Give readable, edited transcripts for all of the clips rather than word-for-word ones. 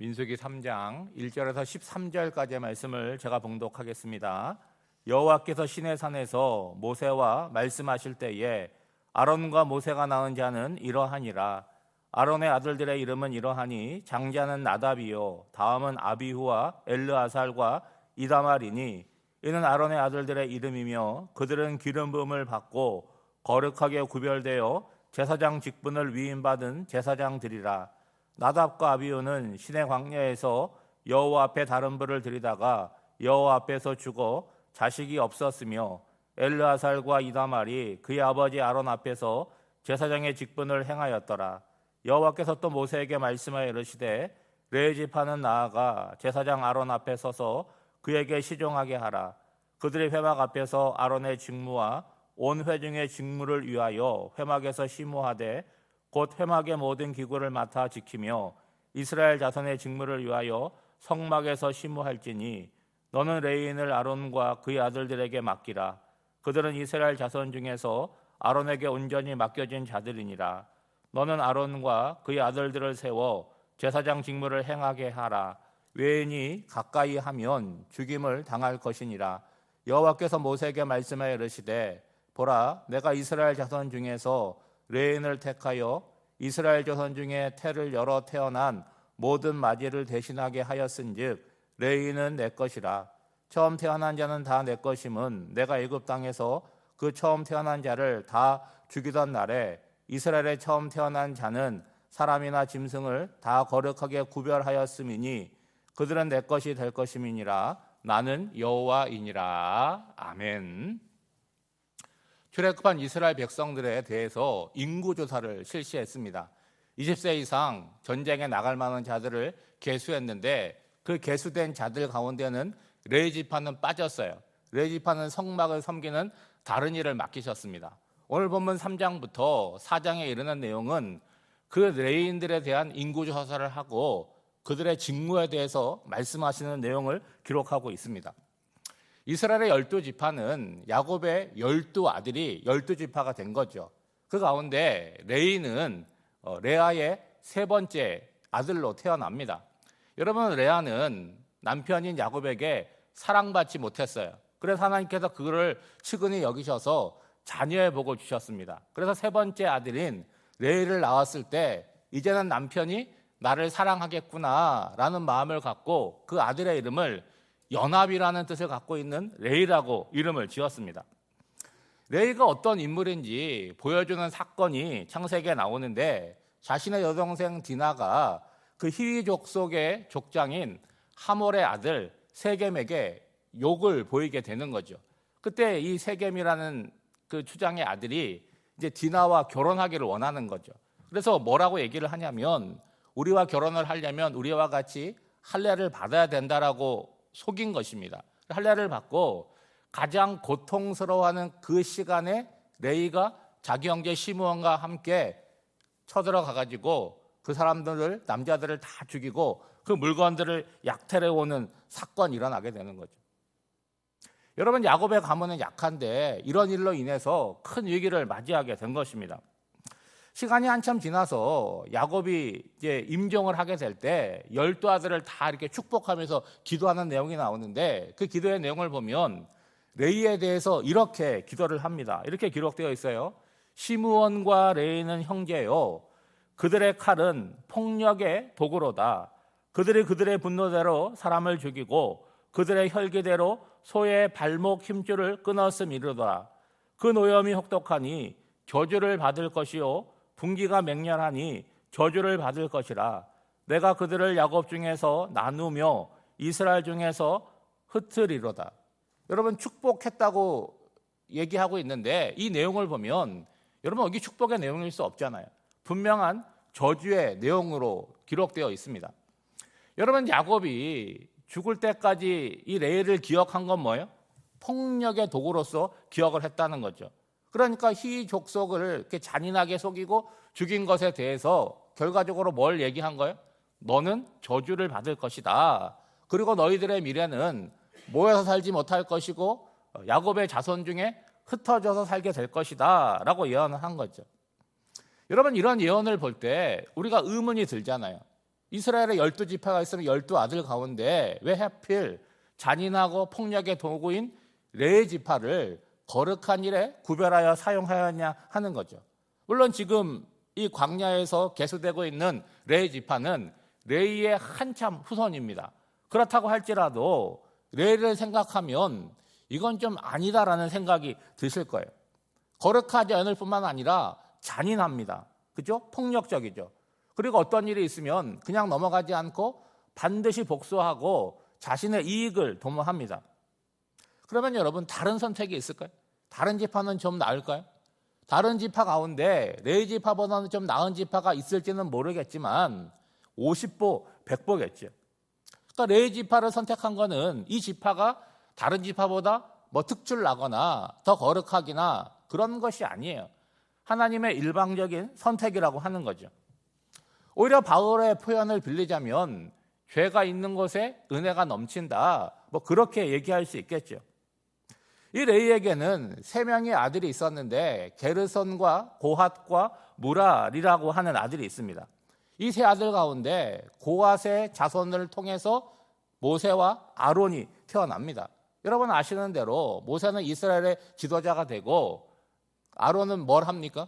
민수기 3장 1절에서 13절까지의 말씀을 제가 봉독하겠습니다. 여호와께서 시내산에서 모세와 말씀하실 때에 아론과 모세가 낳은 자는 이러하니라. 아론의 아들들의 이름은 이러하니 장자는 나답이요 다음은 아비후와 엘르아살과 이다말이니 이는 아론의 아들들의 이름이며 그들은 기름 부음을 받고 거룩하게 구별되어 제사장 직분을 위임받은 제사장들이라. 나답과 아비후는 시내 광야에서 여호와 앞에 다른 불을 들이다가 여호와 앞에서 죽어 자식이 없었으며 엘르아살과 이다말이 그의 아버지 아론 앞에서 제사장의 직분을 행하였더라. 여호와께서 또 모세에게 말씀하여 이르시되 레위 지파는 나아가 제사장 아론 앞에 서서 그에게 시종하게 하라. 그들의 회막 앞에서 아론의 직무와 온 회중의 직무를 위하여 회막에서 심호하되 곧 회막의 모든 기구를 맡아 지키며 이스라엘 자손의 직무를 위하여 성막에서 심호할지니 너는 레위인을 아론과 그의 아들들에게 맡기라. 그들은 이스라엘 자손 중에서 아론에게 온전히 맡겨진 자들이니라. 너는 아론과 그의 아들들을 세워 제사장 직무를 행하게 하라. 외인이 가까이 하면 죽임을 당할 것이니라. 여호와께서 모세에게 말씀하여 이르시되 보라, 내가 이스라엘 자손 중에서 레인을 택하여 이스라엘 자손 중에 태를 열어 태어난 모든 마지를 대신하게 하였은즉 레인은 내 것이라. 처음 태어난 자는 다 내 것임은 내가 애굽 땅에서 그 처음 태어난 자를 다 죽이던 날에 이스라엘의 처음 태어난 자는 사람이나 짐승을 다 거룩하게 구별하였음이니 그들은 내 것이 될 것임이니라. 나는 여호와이니라. 아멘. 출애굽한 이스라엘 백성들에 대해서 인구조사를 실시했습니다. 20세 이상 전쟁에 나갈 만한 자들을 계수했는데 그 계수된 자들 가운데는 레위 지파는 빠졌어요. 레위 지파는 성막을 섬기는 다른 일을 맡기셨습니다. 오늘 본문 3장부터 4장에 이르는 내용은 그 레위인들에 대한 인구조사를 하고 그들의 직무에 대해서 말씀하시는 내용을 기록하고 있습니다. 이스라엘의 12지파는 야곱의 12아들이 12지파가 된 거죠. 그 가운데 레이는 레아의 세 번째 아들로 태어납니다. 여러분, 레아는 남편인 야곱에게 사랑받지 못했어요. 그래서 하나님께서 그를 측은히 여기셔서 자녀의 복을 주셨습니다. 그래서 세 번째 아들인 레이를 낳았을 때 이제는 남편이 나를 사랑하겠구나 라는 마음을 갖고 그 아들의 이름을 연합이라는 뜻을 갖고 있는 레이라고 이름을 지었습니다. 레이가 어떤 인물인지 보여주는 사건이 창세기에 나오는데 자신의 여동생 디나가 그 히위 족속의 족장인 하몰의 아들 세겜에게 욕을 보이게 되는 거죠. 그때 이 세겜이라는 그 추장의 아들이 이제 디나와 결혼하기를 원하는 거죠. 그래서 뭐라고 얘기를 하냐면 우리와 결혼을 하려면 우리와 같이 할례를 받아야 된다라고 속인 것입니다. 할례를 받고 가장 고통스러워하는 그 시간에 레이가 자기 형제 시므온과 함께 쳐들어가 가지고 그 사람들을 남자들을 다 죽이고 그 물건들을 약탈해 오는 사건이 일어나게 되는 거죠. 여러분, 야곱의 가문은 약한데 이런 일로 인해서 큰 위기를 맞이하게 된 것입니다. 시간이 한참 지나서 야곱이 이제 임종을 하게 될 때 12아들을 다 이렇게 축복하면서 기도하는 내용이 나오는데 그 기도의 내용을 보면 레이에 대해서 이렇게 기도를 합니다. 이렇게 기록되어 있어요. 시므온과 레이는 형제요. 그들의 칼은 폭력의 도구로다. 그들이 그들의 분노대로 사람을 죽이고 그들의 혈기대로 소의 발목 힘줄을 끊었음이로다. 그 노염이 혹독하니 저주를 받을 것이요 분기가 맹렬하니 저주를 받을 것이라. 내가 그들을 야곱 중에서 나누며 이스라엘 중에서 흩으리로다. 여러분, 축복했다고 얘기하고 있는데 이 내용을 보면 여러분 여기 축복의 내용일 수 없잖아요. 분명한 저주의 내용으로 기록되어 있습니다. 여러분, 야곱이 죽을 때까지 이 레이를 기억한 건 뭐예요? 폭력의 도구로서 기억을 했다는 거죠. 그러니까 히위 족속을 이렇게 잔인하게 속이고 죽인 것에 대해서 결과적으로 뭘 얘기한 거예요? 너는 저주를 받을 것이다. 그리고 너희들의 미래는 모여서 살지 못할 것이고 야곱의 자손 중에 흩어져서 살게 될 것이다 라고 예언을 한 거죠. 여러분, 이런 예언을 볼 때 우리가 의문이 들잖아요. 이스라엘에 12지파가 있으면 12아들 가운데 왜 하필 잔인하고 폭력의 도구인 레위 지파를 거룩한 일에 구별하여 사용하였냐 하는 거죠. 물론 지금 이 광야에서 계수되고 있는 레위 지파는 레위의 한참 후손입니다. 그렇다고 할지라도 레위를 생각하면 이건 좀 아니다라는 생각이 드실 거예요. 거룩하지 않을 뿐만 아니라 잔인합니다. 그죠? 폭력적이죠. 그리고 어떤 일이 있으면 그냥 넘어가지 않고 반드시 복수하고 자신의 이익을 도모합니다. 그러면 여러분 다른 선택이 있을까요? 다른 지파는 좀 나을까요? 다른 지파 가운데 레위 지파보다는 좀 나은 지파가 있을지는 모르겠지만 50보 100보겠죠. 그러니까 레위 지파를 선택한 거는 이 지파가 다른 지파보다 뭐 특출나거나 더 거룩하기나 그런 것이 아니에요. 하나님의 일방적인 선택이라고 하는 거죠. 오히려 바울의 표현을 빌리자면 죄가 있는 곳에 은혜가 넘친다. 뭐 그렇게 얘기할 수 있겠죠. 이 레위에게는 3명의 아들이 있었는데 게르손과 고핫과 무랄이라고 하는 아들이 있습니다. 이 3 아들 가운데 고핫의 자손을 통해서 모세와 아론이 태어납니다. 여러분 아시는 대로 모세는 이스라엘의 지도자가 되고 아론은 뭘 합니까?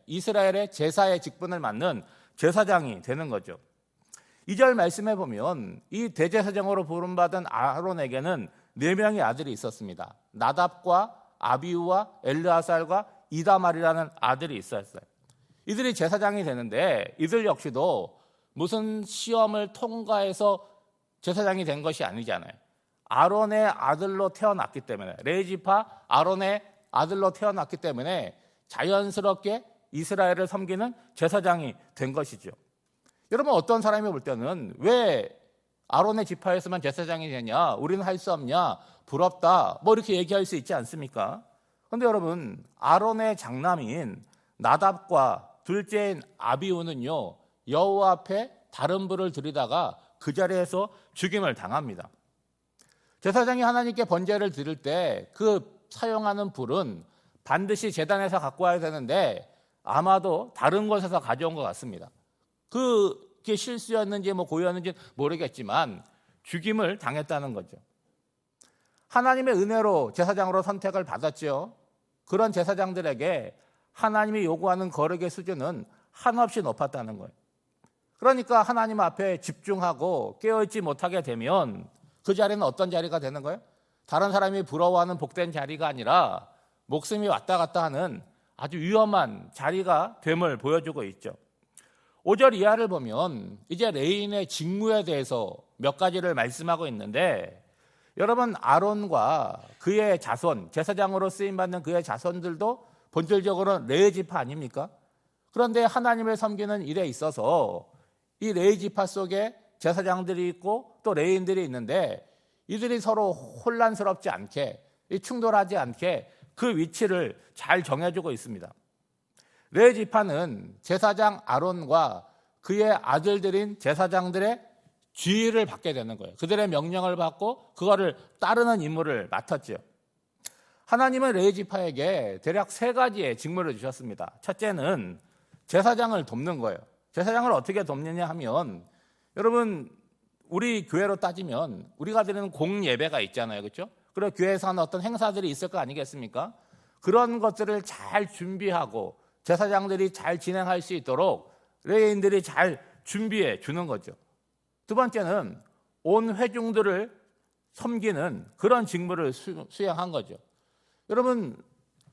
이스라엘의 제사의 직분을 맡는 제사장이 되는 거죠. 2절 말씀해 보면 이 대제사장으로 부름받은 아론에게는 4명의 아들이 있었습니다. 나답과 아비우와 엘르아살과 이다말이라는 아들이 있었어요. 이들이 제사장이 되는데 이들 역시도 무슨 시험을 통과해서 제사장이 된 것이 아니잖아요. 아론의 아들로 태어났기 때문에, 레위 지파 아론의 아들로 태어났기 때문에 자연스럽게 이스라엘을 섬기는 제사장이 된 것이죠. 여러분 어떤 사람이 볼 때는 왜 아론의 지파에서만 제사장이 되냐, 우리는 할 수 없냐, 부럽다, 뭐 이렇게 얘기할 수 있지 않습니까? 그런데 여러분 아론의 장남인 나답과 둘째인 아비우는요 여호와 앞에 다른 불을 들이다가 그 자리에서 죽임을 당합니다. 제사장이 하나님께 번제를 드릴 때 그 사용하는 불은 반드시 제단에서 갖고 와야 되는데 아마도 다른 곳에서 가져온 것 같습니다. 그게 실수였는지 뭐 고였는지 모르겠지만 죽임을 당했다는 거죠. 하나님의 은혜로 제사장으로 선택을 받았죠. 그런 제사장들에게 하나님이 요구하는 거룩의 수준은 한없이 높았다는 거예요. 그러니까 하나님 앞에 집중하고 깨어있지 못하게 되면 그 자리는 어떤 자리가 되는 거예요? 다른 사람이 부러워하는 복된 자리가 아니라 목숨이 왔다 갔다 하는 아주 위험한 자리가 됨을 보여주고 있죠. 5절 이하를 보면 이제 레위인의 직무에 대해서 몇 가지를 말씀하고 있는데 여러분 아론과 그의 자손, 제사장으로 쓰임받는 그의 자손들도 본질적으로는 레위 지파 아닙니까? 그런데 하나님을 섬기는 일에 있어서 이 레위 지파 속에 제사장들이 있고 또 레위인들이 있는데 이들이 서로 혼란스럽지 않게 충돌하지 않게 그 위치를 잘 정해주고 있습니다. 레위 지파는 제사장 아론과 그의 아들들인 제사장들의 지휘를 받게 되는 거예요. 그들의 명령을 받고 그거를 따르는 임무를 맡았죠. 하나님은 레위 지파에게 대략 3가지의 직무를 주셨습니다. 첫째는 제사장을 돕는 거예요. 제사장을 어떻게 돕느냐 하면 여러분 우리 교회로 따지면 우리가 드리는 공예배가 있잖아요. 그렇죠? 그리고 교회에서 하는 어떤 행사들이 있을 거 아니겠습니까? 그런 것들을 잘 준비하고 제사장들이 잘 진행할 수 있도록 레위인들이 잘 준비해 주는 거죠. 두 번째는 온 회중들을 섬기는 그런 직무를 수행한 거죠. 여러분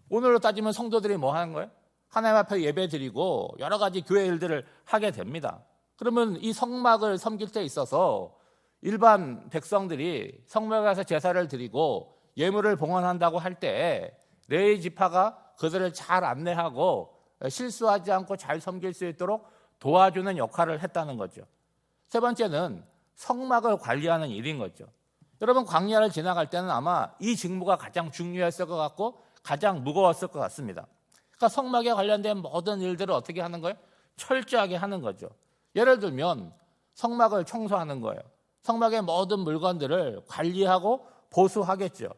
오늘로 따지면 성도들이 뭐 하는 거예요? 하나님 앞에 예배 드리고 여러 가지 교회 일들을 하게 됩니다. 그러면 이 성막을 섬길 때 있어서 일반 백성들이 성막에 가서 제사를 드리고 예물을 봉헌한다고 할 때 레위 지파가 그들을 잘 안내하고 실수하지 않고 잘 섬길 수 있도록 도와주는 역할을 했다는 거죠. 세 번째는 성막을 관리하는 일인 거죠. 여러분 광야를 지나갈 때는 아마 이 직무가 가장 중요했을 것 같고 가장 무거웠을 것 같습니다. 그러니까 성막에 관련된 모든 일들을 어떻게 하는 거예요? 철저하게 하는 거죠. 예를 들면 성막을 청소하는 거예요. 성막의 모든 물건들을 관리하고 보수하겠죠.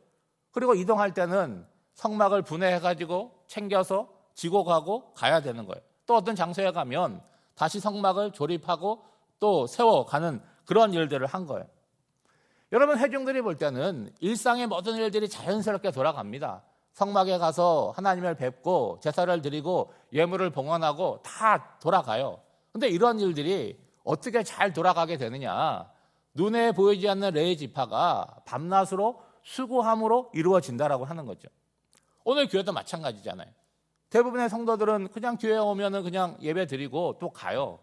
그리고 이동할 때는 성막을 분해해가지고 챙겨서 지고 가고 가야 되는 거예요. 또 어떤 장소에 가면 다시 성막을 조립하고 또 세워가는 그런 일들을 한 거예요. 여러분, 회중들이 볼 때는 일상의 모든 일들이 자연스럽게 돌아갑니다. 성막에 가서 하나님을 뵙고 제사를 드리고 예물을 봉헌하고 다 돌아가요. 근데 이런 일들이 어떻게 잘 돌아가게 되느냐? 눈에 보이지 않는 레위 지파가 밤낮으로 수고함으로 이루어진다라고 하는 거죠. 오늘 교회도 마찬가지잖아요. 대부분의 성도들은 그냥 교회에 오면은 그냥 예배 드리고 또 가요.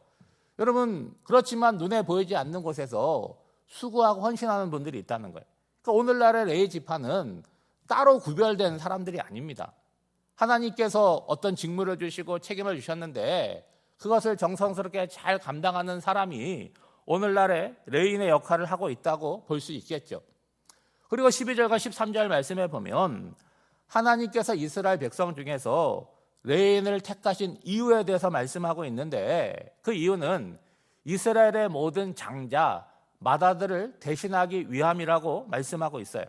여러분, 그렇지만 눈에 보이지 않는 곳에서 수고하고 헌신하는 분들이 있다는 거예요. 그러니까 오늘날의 레위 지파는 따로 구별된 사람들이 아닙니다. 하나님께서 어떤 직무를 주시고 책임을 주셨는데 그것을 정성스럽게 잘 감당하는 사람이 오늘날의 레위인의 역할을 하고 있다고 볼 수 있겠죠. 그리고 12절과 13절 말씀에 보면 하나님께서 이스라엘 백성 중에서 레위인을 택하신 이유에 대해서 말씀하고 있는데 그 이유는 이스라엘의 모든 장자, 마다들을 대신하기 위함이라고 말씀하고 있어요.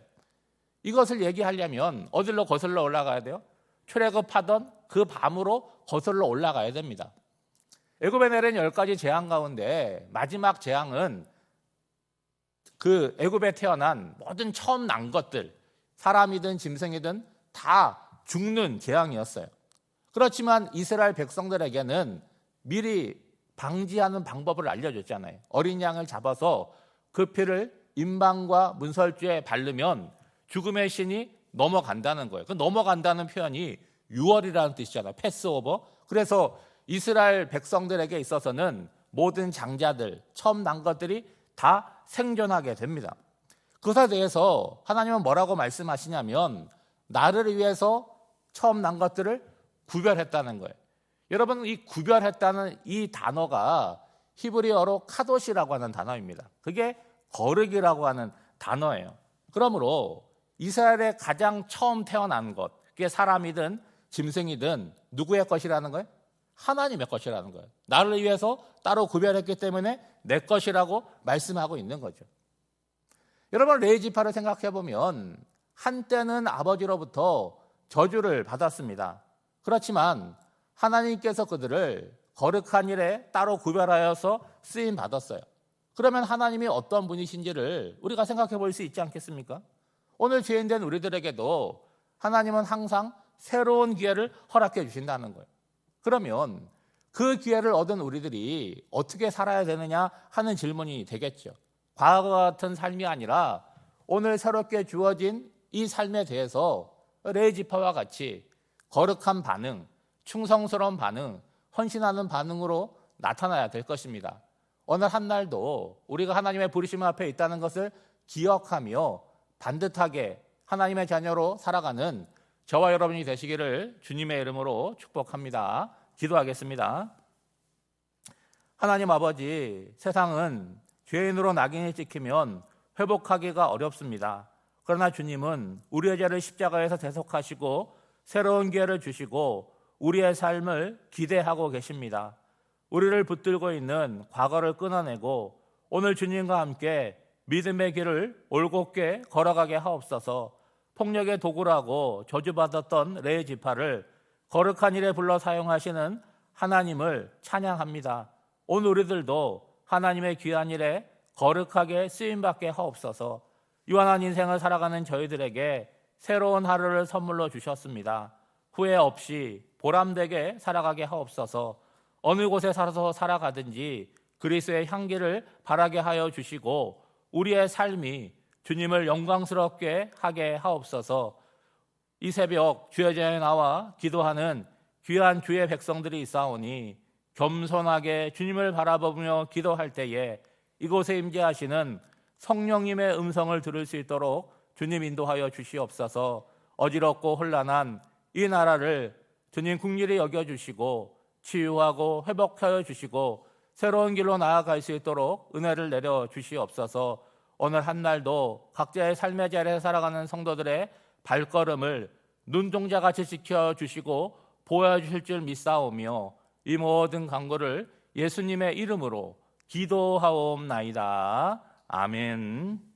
이것을 얘기하려면 어디로 거슬러 올라가야 돼요? 출애굽하던 그 밤으로 거슬러 올라가야 됩니다. 애굽에 내린 10가지 재앙 가운데 마지막 재앙은 그 애굽에 태어난 모든 처음 난 것들, 사람이든 짐승이든 다 죽는 재앙이었어요. 그렇지만 이스라엘 백성들에게는 미리 방지하는 방법을 알려줬잖아요. 어린 양을 잡아서 그 피를 임방과 문설주에 바르면 죽음의 신이 넘어간다는 거예요. 그 넘어간다는 표현이 유월이라는 뜻이잖아요. 패스오버. 그래서 이스라엘 백성들에게 있어서는 모든 장자들, 처음 난 것들이 다 생존하게 됩니다. 그것에 대해서 하나님은 뭐라고 말씀하시냐면 나를 위해서 처음 난 것들을 구별했다는 거예요. 여러분, 이 구별했다는 이 단어가 히브리어로 카도시라고 하는 단어입니다. 그게 거룩이라고 하는 단어예요. 그러므로 이스라엘의 가장 처음 태어난 것, 그게 사람이든 짐승이든 누구의 것이라는 거예요? 하나님의 것이라는 거예요. 나를 위해서 따로 구별했기 때문에 내 것이라고 말씀하고 있는 거죠. 여러분, 레위 지파를 생각해 보면 한때는 아버지로부터 저주를 받았습니다. 그렇지만 하나님께서 그들을 거룩한 일에 따로 구별하여서 쓰임 받았어요. 그러면 하나님이 어떤 분이신지를 우리가 생각해 볼 수 있지 않겠습니까? 오늘 죄인된 우리들에게도 하나님은 항상 새로운 기회를 허락해 주신다는 거예요. 그러면 그 기회를 얻은 우리들이 어떻게 살아야 되느냐 하는 질문이 되겠죠. 과거와 같은 삶이 아니라 오늘 새롭게 주어진 이 삶에 대해서 레위 지파와 같이 거룩한 반응, 충성스러운 반응, 헌신하는 반응으로 나타나야 될 것입니다. 오늘 한 날도 우리가 하나님의 부르심 앞에 있다는 것을 기억하며 반듯하게 하나님의 자녀로 살아가는 저와 여러분이 되시기를 주님의 이름으로 축복합니다. 기도하겠습니다. 하나님 아버지, 세상은 죄인으로 낙인이 찍히면 회복하기가 어렵습니다. 그러나 주님은 우리의 죄를 십자가에서 대속하시고 새로운 기회를 주시고 우리의 삶을 기대하고 계십니다. 우리를 붙들고 있는 과거를 끊어내고 오늘 주님과 함께 믿음의 길을 올곧게 걸어가게 하옵소서. 폭력의 도구라고 저주받았던 레위 지파를 거룩한 일에 불러 사용하시는 하나님을 찬양합니다. 오늘 우리들도 하나님의 귀한 일에 거룩하게 쓰임받게 하옵소서. 유한한 인생을 살아가는 저희들에게 새로운 하루를 선물로 주셨습니다. 후회 없이 보람되게 살아가게 하옵소서. 어느 곳에 살아서 살아가든지 그리스도의 향기를 바라게 하여 주시고 우리의 삶이 주님을 영광스럽게 하게 하옵소서. 이 새벽 주의 전에 나와 기도하는 귀한 주의 백성들이 있사오니 겸손하게 주님을 바라보며 기도할 때에 이곳에 임재하시는 성령님의 음성을 들을 수 있도록 주님 인도하여 주시옵소서. 어지럽고 혼란한 이 나라를 주님 긍휼히 여겨주시고 치유하고 회복하여 주시고 새로운 길로 나아갈 수 있도록 은혜를 내려 주시옵소서. 오늘 한 날도 각자의 삶의 자리에 살아가는 성도들의 발걸음을 눈동자같이 지켜주시고 보여주실 줄 믿사오며 이 모든 간구를 예수님의 이름으로 기도하옵나이다. 아멘.